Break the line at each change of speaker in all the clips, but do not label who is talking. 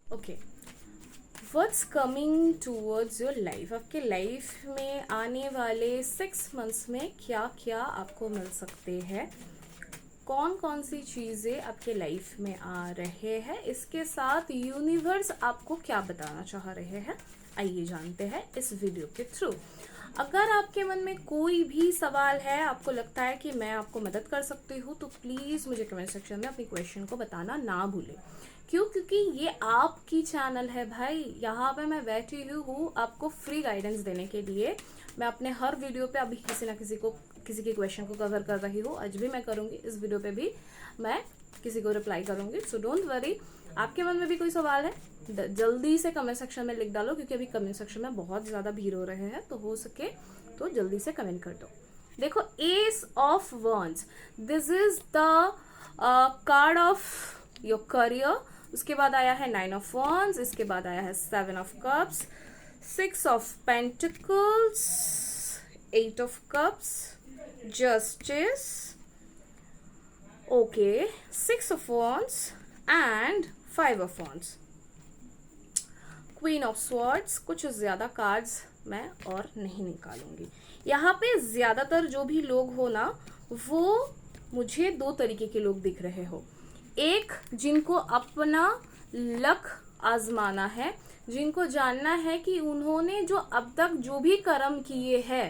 Okay, what's coming towards your life. आपके life में आने वाले 6 मंथ्स में क्या क्या आपको मिल सकते हैं, कौन कौन सी चीज़ें आपके लाइफ में आ रहे हैं, इसके साथ यूनिवर्स आपको क्या बताना चाह रहे हैं, आइए जानते हैं इस वीडियो के थ्रू। अगर आपके मन में कोई भी सवाल है, आपको लगता है कि मैं आपको मदद कर सकती हूँ, तो प्लीज़ मुझे कमेंट सेक्शन में अपनी क्वेश्चन को बताना ना भूलें। क्यों? क्योंकि ये आपकी चैनल है भाई, यहाँ पे मैं बैठी हुई हूँ आपको फ्री गाइडेंस देने के लिए। मैं अपने हर वीडियो पे अभी किसी ना किसी के क्वेश्चन को कवर कर रही हूँ, आज भी मैं करूँगी, इस वीडियो पे भी मैं किसी को रिप्लाई करूँगी। सो डोंट वरी, आपके मन में भी कोई सवाल है जल्दी से कमेंट सेक्शन में लिख डालो, क्योंकि अभी कमेंट सेक्शन में बहुत ज़्यादा भीड़ हो रहे हैं, तो हो सके तो जल्दी से कमेंट कर दो। देखो, S of wands, this is the card of your career. उसके बाद आया है 9 ऑफ वॉन्ड्स, इसके बाद आया है 7 of cups, 6 of pentacles, 8 of cups, justice, okay, 6 of wands and 5 of wands, queen of swords. कुछ ज्यादा कार्ड्स मैं और नहीं निकालूंगी। यहाँ पे ज्यादातर जो भी लोग हो ना, वो मुझे दो तरीके के लोग दिख रहे हो। एक, जिनको अपना लक आजमाना है, जिनको जानना है कि उन्होंने जो अब तक जो भी कर्म किए हैं,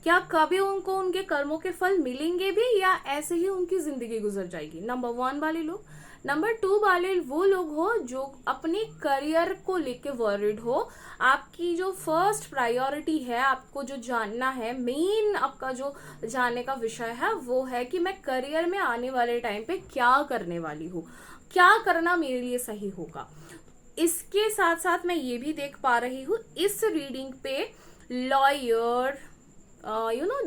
क्या कभी उनको उनके कर्मों के फल मिलेंगे भी, या ऐसे ही उनकी जिंदगी गुजर जाएगी। नंबर 1 वाले लोग। नंबर 2 वाले वो लोग हो जो अपने करियर को लेके वरीड हो। आपकी जो फर्स्ट प्रायोरिटी है, आपको जो जानना है, मेन आपका जो जानने का विषय है, वो है कि मैं करियर में आने वाले टाइम पे क्या करने वाली हूँ, क्या करना मेरे लिए सही होगा। इसके साथ साथ मैं ये भी देख पा रही हूँ इस रीडिंग पे, लॉयर,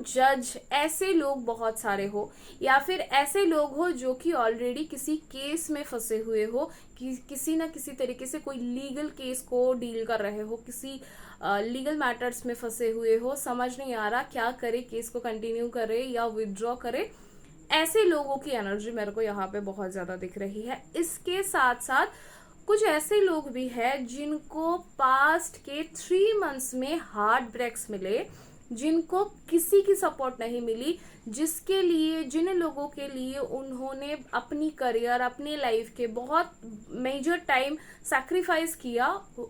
जज, ऐसे लोग बहुत सारे हो, या फिर ऐसे लोग हो जो कि ऑलरेडी किसी केस में फंसे हुए हो, किसी ना किसी तरीके से कोई लीगल केस को डील कर रहे हो, किसी लीगल मैटर्स में फंसे हुए हो, समझ नहीं आ रहा क्या करे, केस को कंटिन्यू करे या विदड्रॉ करे। ऐसे लोगों की एनर्जी मेरे को यहाँ पे बहुत ज्यादा दिख रही है। इसके साथ साथ कुछ ऐसे लोग भी हैं जिनको पास्ट के 3 मंथ्स में हार्ट ब्रेक्स मिले, जिनको किसी की सपोर्ट नहीं मिली, जिन लोगों के लिए उन्होंने अपनी करियर, अपनी लाइफ के बहुत मेजर टाइम सैक्रिफाइस किया,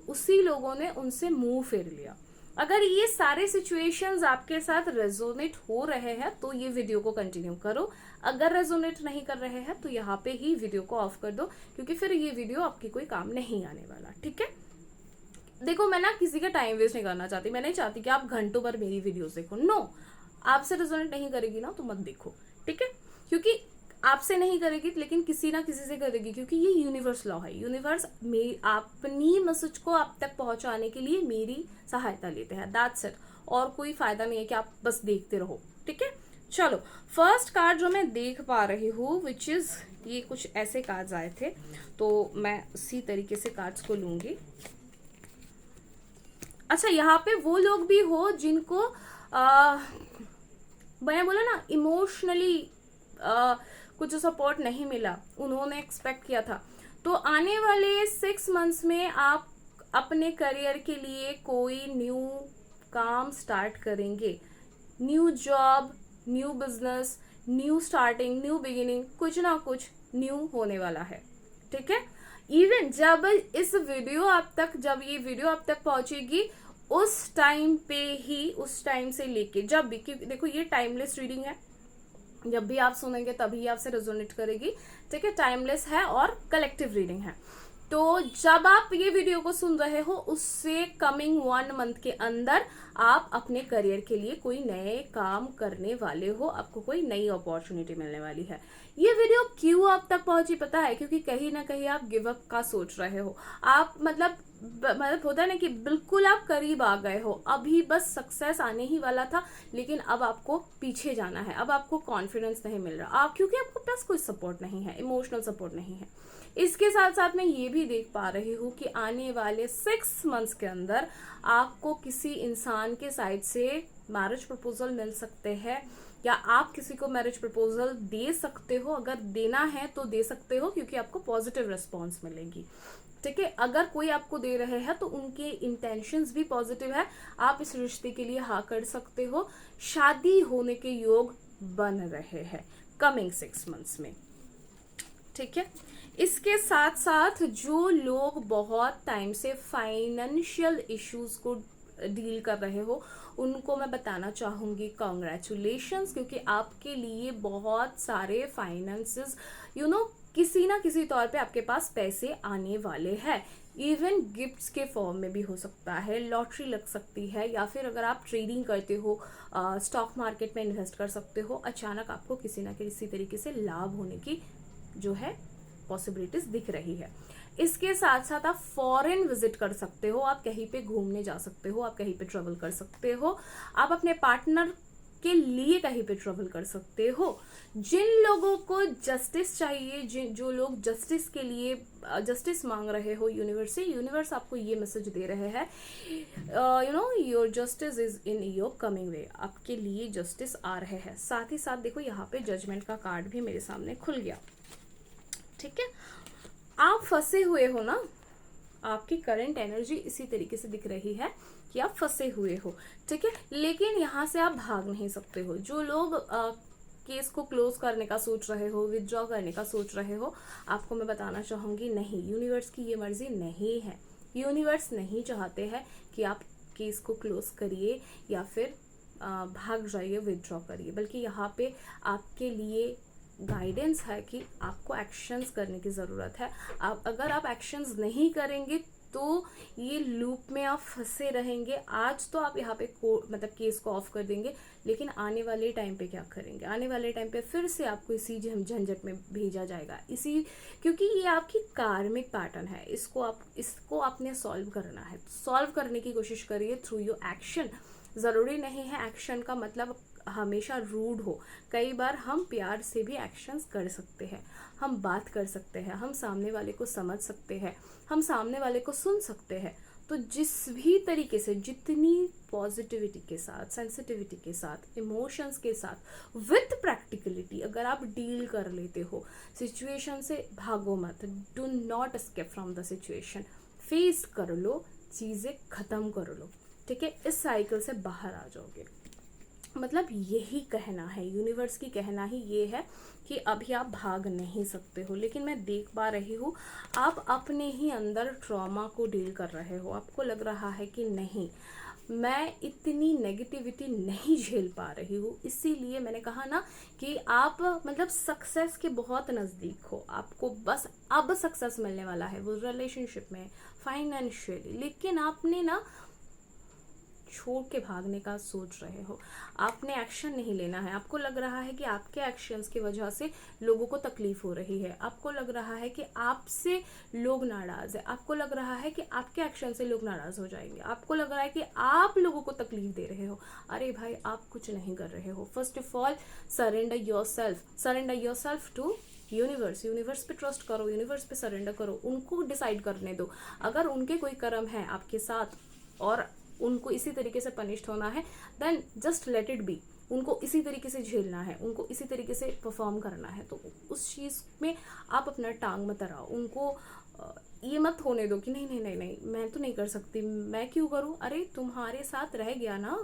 उसी लोगों ने उनसे मुंह फेर लिया। अगर ये सारे सिचुएशंस आपके साथ रेजोनेट हो रहे हैं तो ये वीडियो को कंटिन्यू करो। अगर रेजोनेट नहीं कर रहे हैं तो यहाँ पे ही वीडियो को ऑफ कर दो, क्योंकि फिर ये वीडियो आपकी कोई काम नहीं आने वाला। ठीक है? देखो, मैं ना किसी का टाइम वेस्ट नहीं करना चाहती। मैं नहीं चाहती कि आप घंटों भर मेरी वीडियोस देखो। नो, आपसे रिजल्ट नहीं करेगी ना तो मत देखो। ठीक है? क्योंकि आपसे नहीं करेगी लेकिन किसी ना किसी से करेगी, क्योंकि ये यूनिवर्स लॉ है। यूनिवर्स अपनी मैसेज को आप तक पहुंचाने के लिए मेरी सहायता लेते हैं, दैट्स इट। और कोई फायदा नहीं है कि आप बस देखते रहो। ठीक है? चलो, फर्स्ट कार्ड जो मैं देख पा रही हूँ, विच इज, ये कुछ ऐसे कार्ड्स आए थे, तो मैं उसी तरीके से कार्ड्स को लूंगी। अच्छा, यहाँ पे वो लोग भी हो जिनको मैंने बोला ना, इमोशनली कुछ सपोर्ट नहीं मिला, उन्होंने एक्सपेक्ट किया था। तो आने वाले 6 मंथ्स में आप अपने करियर के लिए कोई न्यू काम स्टार्ट करेंगे। New job, new business, new starting, new beginning, कुछ ना कुछ न्यू होने वाला है। ठीक है? इवन जब ये वीडियो आप तक पहुंचेगी, उस टाइम पे ही, उस टाइम से लेके जब भी, क्योंकि देखो ये टाइमलेस रीडिंग है, जब भी आप सुनेंगे तभी आपसे रेजोनेट करेगी। ठीक है? टाइमलेस है और कलेक्टिव रीडिंग है। तो जब आप ये वीडियो को सुन रहे हो, उससे कमिंग 1 मंथ के अंदर आप अपने करियर के लिए कोई नए काम करने वाले हो, आपको कोई नई अपॉर्चुनिटी मिलने वाली है। ये वीडियो क्यों आप तक पहुंची पता है? क्योंकि कहीं ना कहीं आप गिव अप का सोच रहे हो। आप मतलब होता है ना कि बिल्कुल आप करीब आ गए हो, अभी बस सक्सेस आने ही वाला था, लेकिन अब आपको पीछे जाना है, अब आपको कॉन्फिडेंस नहीं मिल रहा, क्योंकि आपको पास कोई सपोर्ट नहीं है, इमोशनल सपोर्ट नहीं है। इसके साथ साथ मैं ये भी देख पा रही हूँ कि आने वाले 6 मंथ्स के अंदर आपको किसी इंसान के साइड से मैरिज प्रपोजल मिल सकते हैं, या आप किसी को मैरिज प्रपोजल दे सकते हो। अगर देना है तो दे सकते हो, क्योंकि आपको पॉजिटिव रिस्पॉन्स मिलेगी। ठीक है, अगर कोई आपको दे रहे हैं तो उनके इंटेंशंस भी पॉजिटिव है, आप इस रिश्ते के लिए हाँ कर सकते हो। शादी होने के योग बन रहे हैं कमिंग 6 मंथ्स में, ठीक है। इसके साथ साथ जो लोग बहुत टाइम से फाइनेंशियल इश्यूज को डील कर रहे हो, उनको मैं बताना चाहूंगी कॉन्ग्रेचुलेशंस, क्योंकि आपके लिए बहुत सारे फाइनेंसेस किसी ना किसी तौर पे आपके पास पैसे आने वाले हैं। इवन गिफ्ट्स के फॉर्म में भी हो सकता है, लॉटरी लग सकती है, या फिर अगर आप ट्रेडिंग करते हो, स्टॉक मार्केट में इन्वेस्ट कर सकते हो, अचानक आपको किसी ना किसी तरीके से लाभ होने की जो है पॉसिबिलिटीज दिख रही है। इसके साथ साथ आप फॉरेन विजिट कर सकते हो, आप कहीं पे घूमने जा सकते हो, आप कहीं पे ट्रेवल कर सकते हो, आप अपने पार्टनर के लिए कहीं पे ट्रेवल कर सकते हो। जिन लोगों को जस्टिस चाहिए, जो लोग जस्टिस के लिए जस्टिस मांग रहे हो यूनिवर्स से, यूनिवर्स आपको ये मैसेज दे रहे हैं, your justice is in your coming way, आपके लिए जस्टिस आ रहे हैं। साथ ही साथ देखो यहाँ पे जजमेंट का कार्ड भी मेरे सामने खुल गया, ठीक है। आप फंसे हुए हो ना, आपकी करंट एनर्जी इसी तरीके से दिख रही है कि आप फंसे हुए हो, ठीक है, लेकिन यहाँ से आप भाग नहीं सकते हो। जो लोग केस को क्लोज करने का सोच रहे हो, विथड्रॉ करने का सोच रहे हो, आपको मैं बताना चाहूंगी नहीं, यूनिवर्स की ये मर्जी नहीं है। यूनिवर्स नहीं चाहते हैं कि आप केस को क्लोज करिए या फिर भाग जाइए, विथड्रॉ करिए, बल्कि यहाँ पे आपके लिए गाइडेंस है कि आपको एक्शंस करने की ज़रूरत है। अगर आप एक्शंस नहीं करेंगे तो ये लूप में आप फंसे रहेंगे। आज तो आप यहाँ पे मतलब केस को ऑफ कर देंगे, लेकिन आने वाले टाइम पे क्या करेंगे? आने वाले टाइम पे फिर से आपको इसी झंझट में भेजा जाएगा, क्योंकि ये आपकी कार्मिक पैटर्न है। इसको आपने सॉल्व करना है, सॉल्व करने की कोशिश करिए थ्रू योर एक्शन। ज़रूरी नहीं है एक्शन का मतलब हमेशा रूड हो, कई बार हम प्यार से भी एक्शंस कर सकते हैं, हम बात कर सकते हैं, हम सामने वाले को समझ सकते हैं, हम सामने वाले को सुन सकते हैं। तो जिस भी तरीके से, जितनी पॉजिटिविटी के साथ, सेंसिटिविटी के साथ, इमोशंस के साथ, विथ प्रैक्टिकलिटी अगर आप डील कर लेते हो सिचुएशन से, भागो मत, do not escape from the situation, face कर लो, चीज़ें खत्म कर लो, ठीक है। इस साइकिल से बाहर आ जाओगे। मतलब यही कहना है, यूनिवर्स की कहना ही ये है कि अभी आप भाग नहीं सकते हो। लेकिन मैं देख पा रही हूँ आप अपने ही अंदर ट्रॉमा को डील कर रहे हो। आपको लग रहा है कि नहीं, मैं इतनी नेगेटिविटी नहीं झेल पा रही हूँ, इसीलिए मैंने कहा ना कि आप मतलब सक्सेस के बहुत नज़दीक हो, आपको बस अब सक्सेस मिलने वाला है, वो रिलेशनशिप में, फाइनेंशियली। लेकिन आपने ना छोड़ के भागने का सोच रहे हो, आपने एक्शन नहीं लेना है। आपको लग रहा है कि आपके एक्शंस की वजह से लोगों को तकलीफ हो रही है, आपको लग रहा है कि आपसे लोग नाराज है, आपको लग रहा है कि आपके एक्शन से लोग नाराज हो जाएंगे, आपको लग रहा है कि आप लोगों को तकलीफ दे रहे हो। अरे भाई, आप कुछ नहीं कर रहे हो। First of all surrender yourself to universe. Universe पे ट्रस्ट करो, यूनिवर्स पे सरेंडर करो, उनको डिसाइड करने दो। अगर उनके कोई कर्म है आपके साथ और उनको इसी तरीके से पनिश्ड होना है, then just let it be. उनको इसी तरीके से झेलना है, उनको इसी तरीके से परफॉर्म करना है, तो उस चीज़ में आप अपना टांग मत अड़ाओ। उनको ये मत होने दो कि नहीं नहीं नहीं नहीं, मैं तो नहीं कर सकती, मैं क्यों करूँ। अरे तुम्हारे साथ रह गया ना,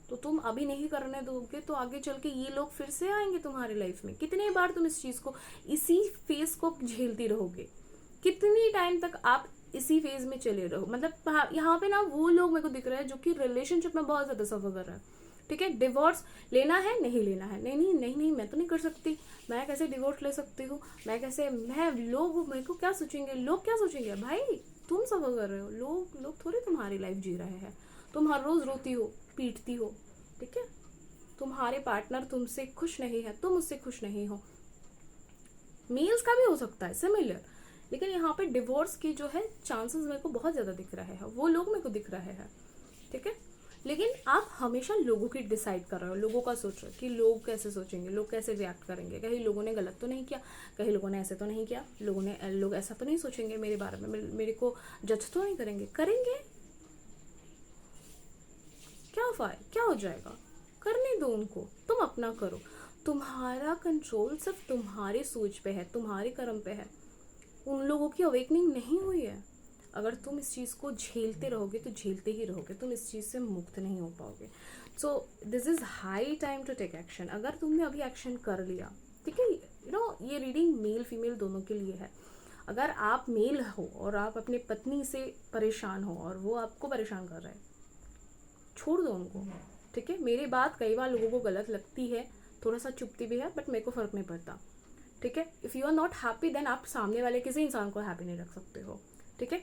तो तुम अभी नहीं करने दोगे तो आगे चल के ये लोग फिर से आएंगे तुम्हारी लाइफ में। कितनी बार तुम इस चीज़ को, इसी फेस को झेलती रहोगे? कितनी टाइम तक आप इसी फेज में चले रहो? मतलब यहाँ पे ना वो लोग मेरे को दिख रहे हैं जो कि रिलेशनशिप में बहुत ज्यादा सफर कर रहा है, ठीक है। डिवोर्स लेना है, नहीं लेना है, नहीं नहीं नहीं नहीं, मैं तो नहीं कर सकती, मैं कैसे डिवोर्स ले सकती हूँ, मैं कैसे, लोग मेरे को क्या सोचेंगे, लोग क्या सोचेंगे। भाई तुम सफर कर रहे हो, लोग थोड़ी तुम्हारी लाइफ जी रहे हैं। तुम हर रोज रोती हो, पीटती हो, ठीक है। तुम्हारे पार्टनर तुमसे खुश नहीं है, तुम उससे खुश नहीं हो। मेल्स का भी हो सकता है सिमिलर, लेकिन यहाँ पे डिवोर्स की जो है चांसेस मेरे को बहुत ज़्यादा दिख रहे हैं, वो लोग मेरे को दिख रहे हैं, ठीक है। लेकिन आप हमेशा लोगों की डिसाइड कर रहे हो, लोगों का सोच रहे हो कि लोग कैसे सोचेंगे, लोग कैसे रिएक्ट करेंगे, कहीं लोगों ने गलत तो नहीं किया, कहीं लोगों ने ऐसे तो नहीं किया, लोग ऐसा तो नहीं सोचेंगे मेरे बारे में, मेरे को जज तो नहीं करेंगे। क्या हो जाएगा, करने दो उनको, तुम अपना करो। तुम्हारा कंट्रोल सिर्फ तुम्हारे सोच पे है, तुम्हारे कर्म पे है, उन लोगों की अवेकनिंग नहीं हुई है। अगर तुम इस चीज़ को झेलते रहोगे तो झेलते ही रहोगे, तुम इस चीज़ से मुक्त नहीं हो पाओगे। So this is high time to take action. अगर तुमने अभी एक्शन कर लिया, ठीक है, ये रीडिंग मेल फीमेल दोनों के लिए है। अगर आप मेल हो और आप अपनी पत्नी से परेशान हो और वो आपको परेशान कर रहा है, छोड़ दो उनको, ठीक है। मेरी बात कई बार लोगों को गलत लगती है, थोड़ा सा चुपती भी है, बट मेरे को फ़र्क नहीं पड़ता, ठीक है। If you are not happy then आप सामने वाले किसी इंसान को हैप्पी नहीं रख सकते हो, ठीक है।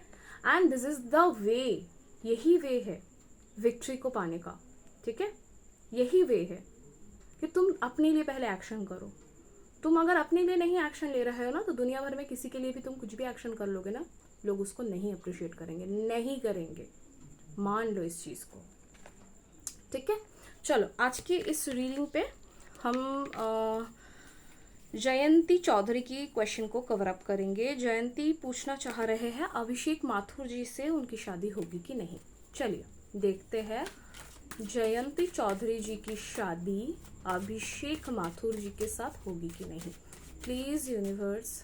And this is the way, यही वे है विक्ट्री को पाने का, ठीक है। यही वे है कि तुम अपने लिए पहले एक्शन करो। तुम अगर अपने लिए नहीं एक्शन ले रहे हो ना, तो दुनिया भर में किसी के लिए भी तुम कुछ भी एक्शन कर लोगे ना, लोग उसको नहीं अप्रिशिएट करेंगे, नहीं करेंगे, मान लो इस चीज़ को, ठीक है। चलो आज की इस रीडिंग पे हम जयंती चौधरी की क्वेश्चन को कवर अप करेंगे। जयंती पूछना चाह रहे हैं अभिषेक माथुर जी से उनकी शादी होगी कि नहीं। चलिए देखते हैं जयंती चौधरी जी की शादी अभिषेक माथुर जी के साथ होगी कि नहीं। प्लीज यूनिवर्स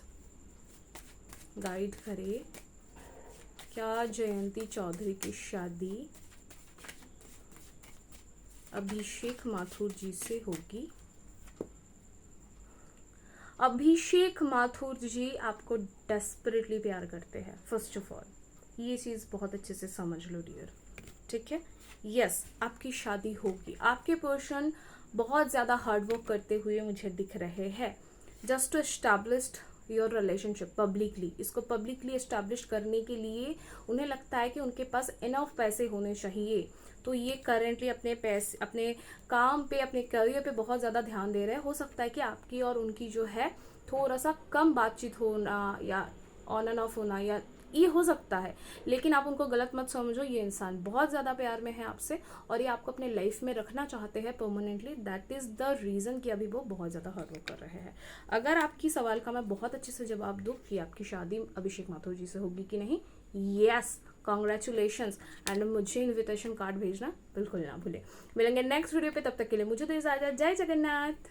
गाइड करे, क्या जयंती चौधरी की शादी अभिषेक माथुर जी से होगी। अभिषेक माथुर जी आपको डेस्परेटली प्यार करते हैं। फर्स्ट ऑफ ऑल ये चीज़ बहुत अच्छे से समझ लो डियर, ठीक है। यस, आपकी शादी होगी। आपके पर्सन बहुत ज़्यादा हार्डवर्क करते हुए मुझे दिख रहे हैं just to establish your relationship publicly. इसको पब्लिकली एस्टैब्लिश करने के लिए उन्हें लगता है कि उनके पास इनफ पैसे होने चाहिए, तो ये करेंटली अपने पैसे, अपने काम पे, अपने करियर पे बहुत ज़्यादा ध्यान दे रहे हैं। हो सकता है कि आपकी और उनकी जो है थोड़ा सा कम बातचीत होना या ऑन एंड ऑफ होना, या ये हो सकता है, लेकिन आप उनको गलत मत समझो। ये इंसान बहुत ज़्यादा प्यार में है आपसे और ये आपको अपने लाइफ में रखना चाहते हैं permanently. That is the reason कि अभी वो बहुत ज़्यादा हार्डवर्क कर रहे हैं। अगर आपकी सवाल का मैं बहुत अच्छे से जवाब दूँ कि आपकी शादी अभिषेक माथुर जी से होगी कि नहीं, यस, कॉन्ग्रेचुलेशंस। एंड मुझे इन्विटेशन कार्ड भेजना बिल्कुल ना भूलें। मिलेंगे नेक्स्ट वीडियो पे, तब तक के लिए मुझे तो इजाज़त। जय जगन्नाथ।